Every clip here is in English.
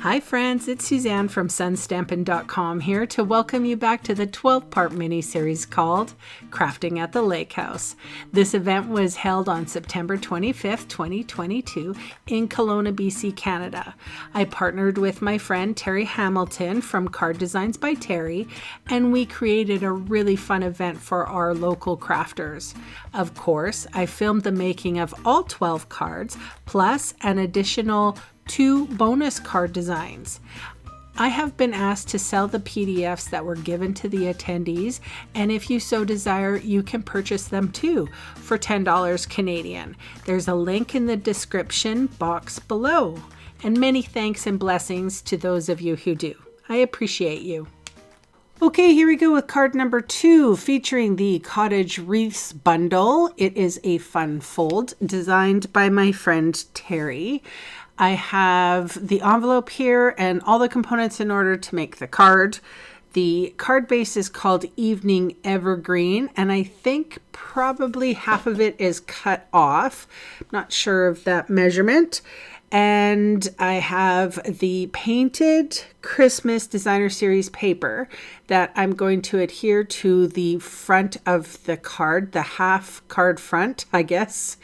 Hi friends, it's Suzanne from SuNN here to welcome you back to the 12-part mini-series called Crafting at the Lake House. This event was held on September 25th, 2022 in Kelowna, BC, Canada. I partnered with my friend Terry Hamilton from Card Designs by Terry, and we created a really fun event for our local crafters. Of course, I filmed the making of all 12 cards, plus an additional 2 bonus card designs. I have been asked to sell the PDFs that were given to the attendees, and if you so desire, you can purchase them too for $10 Canadian. There's a link in the description box below. And many thanks and blessings to those of you who do. I appreciate you. Okay, here we go with card number 2, featuring the Cottage Wreaths bundle. It is a fun fold designed by my friend Terry. I have the envelope here and all the components in order to make the card. The card base is called Evening Evergreen, and I think probably half of it is cut off. I'm not sure of that measurement. And I have the painted Christmas Designer Series paper that I'm going to adhere to the front of the card, the half card front, I guess.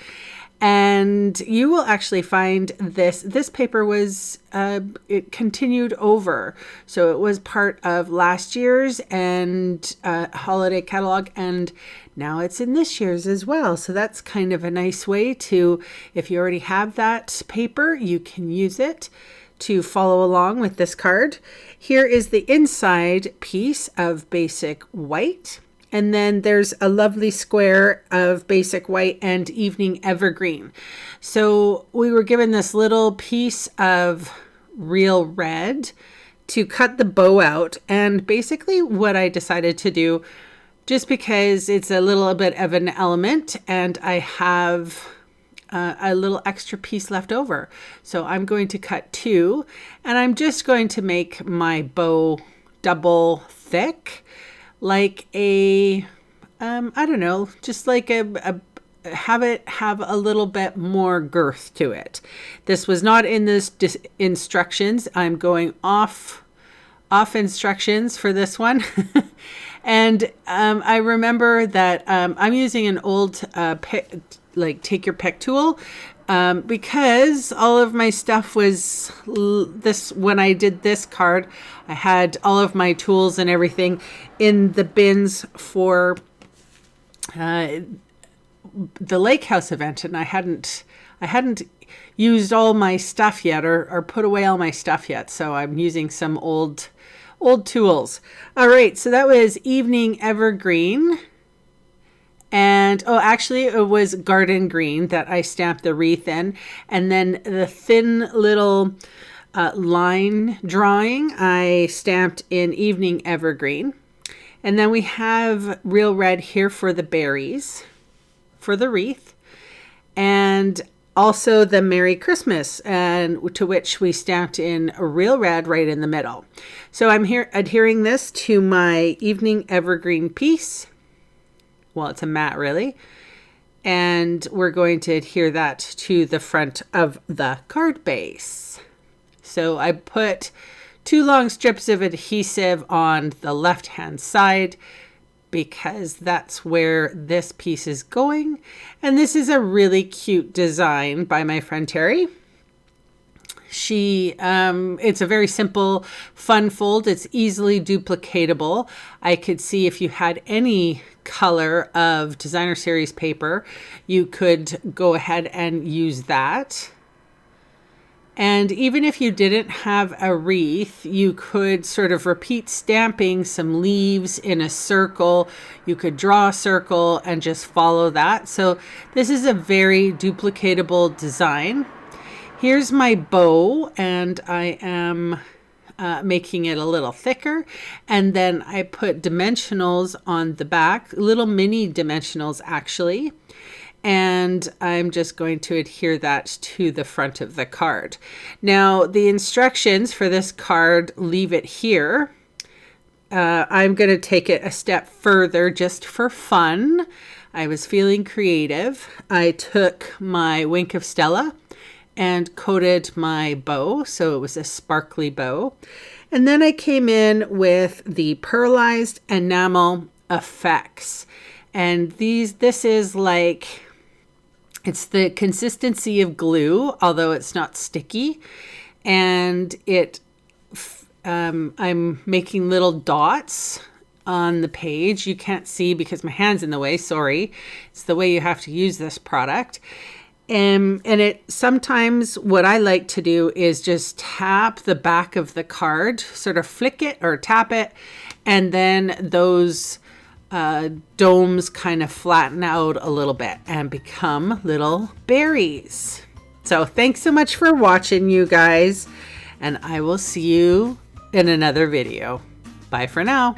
And you will actually find this paper was, it continued over. So it was part of last year's and holiday catalog, and now it's in this year's as well. So that's kind of a nice way to, if you already have that paper, you can use it to follow along with this card. Here is the inside piece of basic white. And then there's a lovely square of basic white and evening evergreen. So we were given this little piece of real red to cut the bow out. And basically what I decided to do, just because it's a little bit of an element and I have a little extra piece left over. So I'm going to cut 2, and I'm just going to make my bow double thick. Like a, I don't know, just like have it have a little bit more girth to it. This was not in this instructions. I'm going off instructions for this one. And I remember that I'm using an old take your pick tool. Because all of my stuff was when I did this card, I had all of my tools and everything in the bins for the Lake House event, and I hadn't used all my stuff yet or put away all my stuff yet. So I'm using some old tools. All right, so that was Evening Evergreen. And, actually it was Garden Green that I stamped the wreath in. And then the thin little line drawing I stamped in Evening Evergreen. And then we have real red here for the berries, for the wreath. And also the Merry Christmas, and to which we stamped in a real red right in the middle. So I'm here adhering this to my Evening Evergreen piece. Well, it's a mat really. And we're going to adhere that to the front of the card base. So I put 2 long strips of adhesive on the left-hand side because that's where this piece is going. And this is a really cute design by my friend Terry. It's a very simple, fun fold. It's easily duplicatable. I could see if you had any color of Designer Series paper, you could go ahead and use that. And even if you didn't have a wreath, you could sort of repeat stamping some leaves in a circle. You could draw a circle and just follow that. So this is a very duplicatable design. Here's my bow, and I am making it a little thicker, and then I put dimensionals on the back, little mini dimensionals actually, and I'm just going to adhere that to the front of the card. Now the instructions for this card leave it here. I'm going to take it a step further just for fun. I was feeling creative. I took my Wink of Stella and coated my bow, so it was a sparkly bow. And then I came in with the pearlized enamel effects. And this is like, it's the consistency of glue, although it's not sticky. And I'm making little dots on the page. You can't see because my hand's in the way, sorry. It's the way you have to use this product. And it sometimes what I like to do is just tap the back of the card, sort of flick it or tap it, and then those domes kind of flatten out a little bit and become little berries. So thanks so much for watching, you guys, and I will see you in another video. Bye for now.